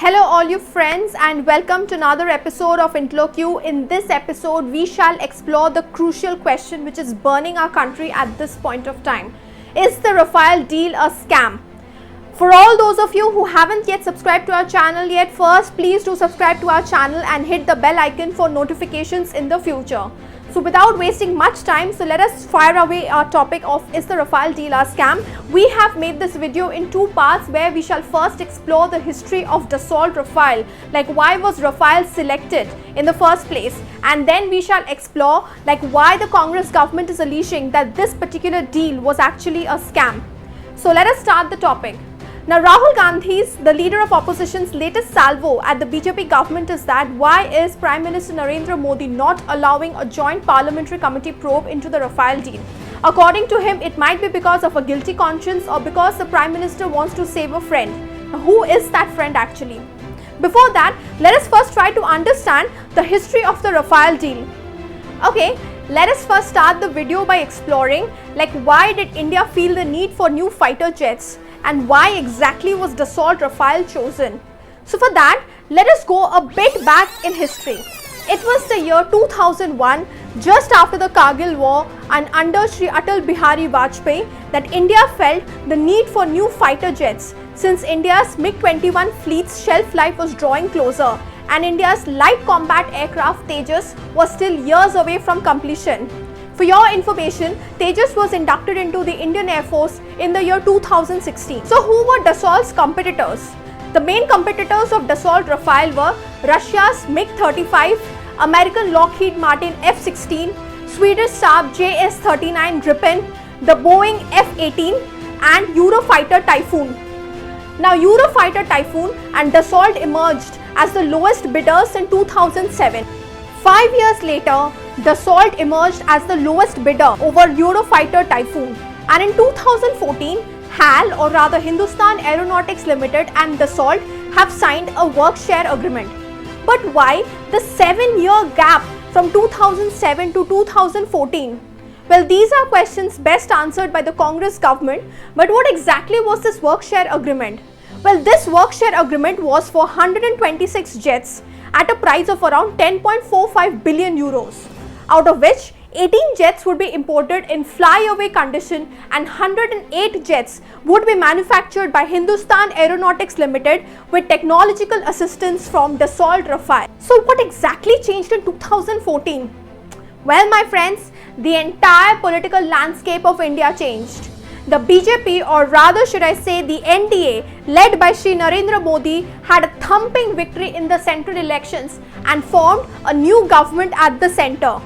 Hello all you friends and welcome to another episode of Intl-o-Q. In this episode, we shall explore the crucial question which is burning our country at this point of time. Is the Rafale deal a scam? For all those of you who haven't yet subscribed to our channel yet, first please do subscribe to our channel and hit the bell icon for notifications in the future. So without wasting much time, so let us fire away our topic of is the Rafale deal a scam. We have made this video in two parts where we shall first explore the history of Dassault Rafale, like why was Rafale selected in the first place, and then we shall explore like why the Congress government is alleging that this particular deal was actually a scam. So let us start the topic. Now, Rahul Gandhi's, the leader of opposition's latest salvo at the BJP government is that why is Prime Minister Narendra Modi not allowing a joint parliamentary committee probe into the Rafale deal? According to him, it might be because of a guilty conscience or because the Prime Minister wants to save a friend. Now, who is that friend actually? Before that, let us first try to understand the history of the Rafale deal. Okay, let us first start the video by exploring like why did India feel the need for new fighter jets? And why exactly was Dassault Rafale chosen? So for that, let us go a bit back in history. It was the year 2001, just after the Kargil war and under Shri Atal Bihari Vajpayee, that India felt the need for new fighter jets since India's MiG-21 fleet's shelf life was drawing closer and India's light combat aircraft Tejas was still years away from completion. For your information, Tejas was inducted into the Indian Air Force in the year 2016. So who were Dassault's competitors? The main competitors of Dassault Rafale were Russia's MiG-35, American Lockheed Martin F-16, Swedish Saab JS-39 Gripen, the Boeing F-18 and Eurofighter Typhoon. Now Eurofighter Typhoon and Dassault emerged as the lowest bidders in 2007. 5 years later, Dassault emerged as the lowest bidder over Eurofighter Typhoon, and in 2014, HAL or rather Hindustan Aeronautics Limited and Dassault have signed a work share agreement. But why the 7-year gap from 2007 to 2014? Well, these are questions best answered by the Congress government, but what exactly was this work share agreement? Well, this work share agreement was for 126 jets at a price of around 10.45 billion euros. Out of which 18 jets would be imported in flyaway condition and 108 jets would be manufactured by Hindustan Aeronautics Limited with technological assistance from Dassault Rafale. So what exactly changed in 2014? Well, my friends, the entire political landscape of India changed. The BJP, or rather should I say the NDA, led by Shri Narendra Modi, had a thumping victory in the central elections and formed a new government at the centre.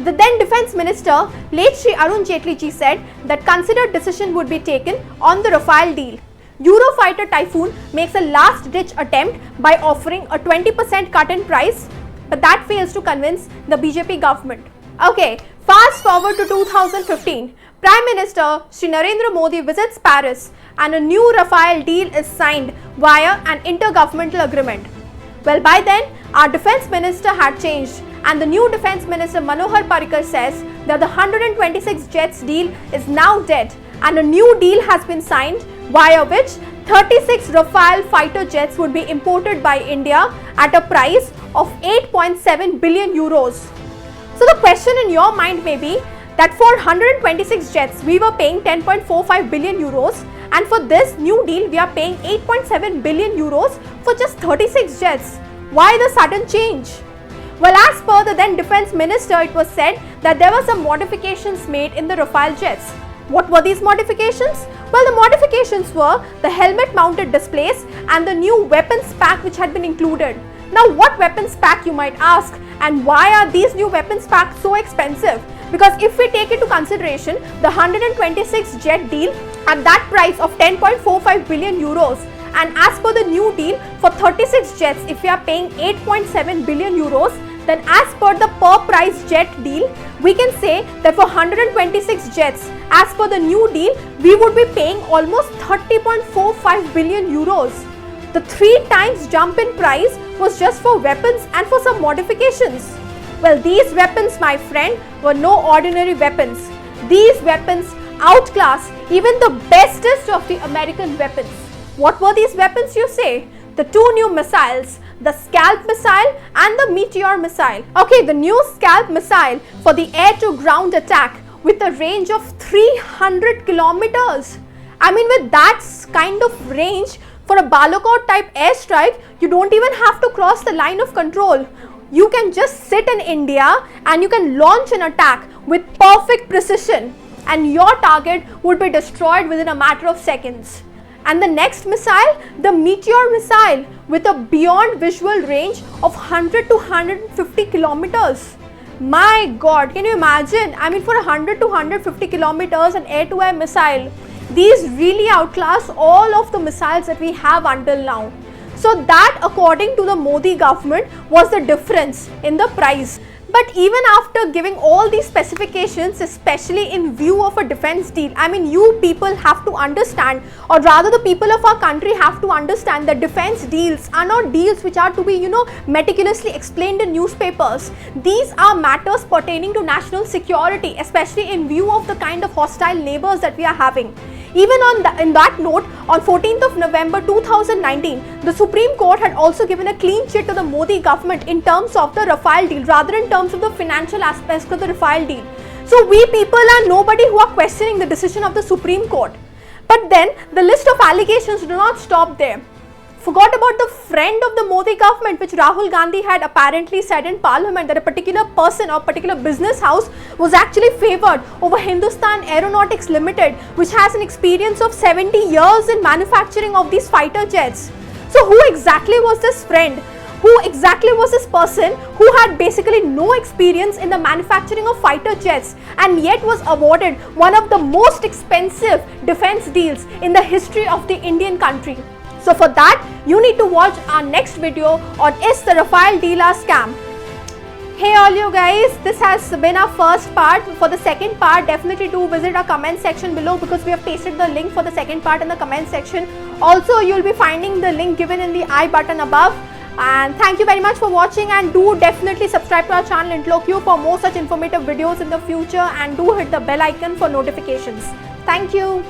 The then Defence Minister, late Shri Arun Jaitley ji, said that considered decision would be taken on the Rafale deal. Eurofighter Typhoon makes a last-ditch attempt by offering a 20% cut in price, but that fails to convince the BJP government. Okay, fast forward to 2015. Prime Minister Shri Narendra Modi visits Paris and a new Rafale deal is signed via an intergovernmental agreement. Well, by then, our Defence Minister had changed and the new Defence Minister Manohar Parrikar says that the 126 jets deal is now dead and a new deal has been signed via which 36 Rafale fighter jets would be imported by India at a price of 8.7 billion euros. So the question in your mind may be that for 126 jets we were paying 10.45 billion euros and for this new deal we are paying 8.7 billion euros for just 36 jets. Why the sudden change? Well, as per the then Defence Minister, it was said that there were some modifications made in the Rafale jets. What were these modifications? Well, the modifications were the helmet mounted displays and the new weapons pack which had been included. Now, what weapons pack, you might ask, and why are these new weapons packs so expensive? Because if we take into consideration the 126 jet deal at that price of 10.45 billion euros and as per the new deal for 36 jets if we are paying 8.7 billion euros, then as per the per price jet deal, we can say that for 126 jets as per the new deal, we would be paying almost 30.45 billion euros. The 3 times jump in price was just for weapons and for some modifications. Well, these weapons, my friend, were no ordinary weapons. These weapons outclass even the bestest of the American weapons. What were these weapons, you say? the two new missiles, the Scalp missile and the Meteor missile. Okay, the new Scalp missile for the air-to-ground attack with a range of 300 kilometers. I mean, with that kind of range, for a Balakot type airstrike, you don't even have to cross the line of control. You can just sit in India and you can launch an attack with perfect precision, and your target would be destroyed within a matter of seconds. And the next missile, the Meteor missile, with a beyond visual range of 100 to 150 kilometers. My God, can you imagine? I mean, for 100 to 150 kilometers, an air-to-air missile, these really outclass all of the missiles that we have until now. So that, according to the Modi government, was the difference in the price. But even after giving all these specifications, especially in view of a defense deal, I mean, you people have to understand, or rather the people of our country have to understand, that defense deals are not deals which are to be, meticulously explained in newspapers. These are matters pertaining to national security, especially in view of the kind of hostile neighbors that we are having. Even in that note, on 14th of November 2019, the Supreme Court had also given a clean chit to the Modi government in terms of the Rafale deal, rather in terms of the financial aspects of the Rafale deal. So we people are nobody who are questioning the decision of the Supreme Court. But then the list of allegations do not stop there. Forgot about the friend of the Modi government, which Rahul Gandhi had apparently said in Parliament, that a particular person or particular business house was actually favoured over Hindustan Aeronautics Limited, which has an experience of 70 years in manufacturing of these fighter jets. So who exactly was this friend? Who exactly was this person who had basically no experience in the manufacturing of fighter jets and yet was awarded one of the most expensive defense deals in the history of the Indian country? So for that, you need to watch our next video on Is the Rafale deal a scam? Hey all you guys, this has been our first part. For the second part, definitely do visit our comment section below, because we have pasted the link for the second part in the comment section. Also, you'll be finding the link given in the I button above. And thank you very much for watching, and do definitely subscribe to our channel Intl-o-Q for more such informative videos in the future, and do hit the bell icon for notifications. Thank you.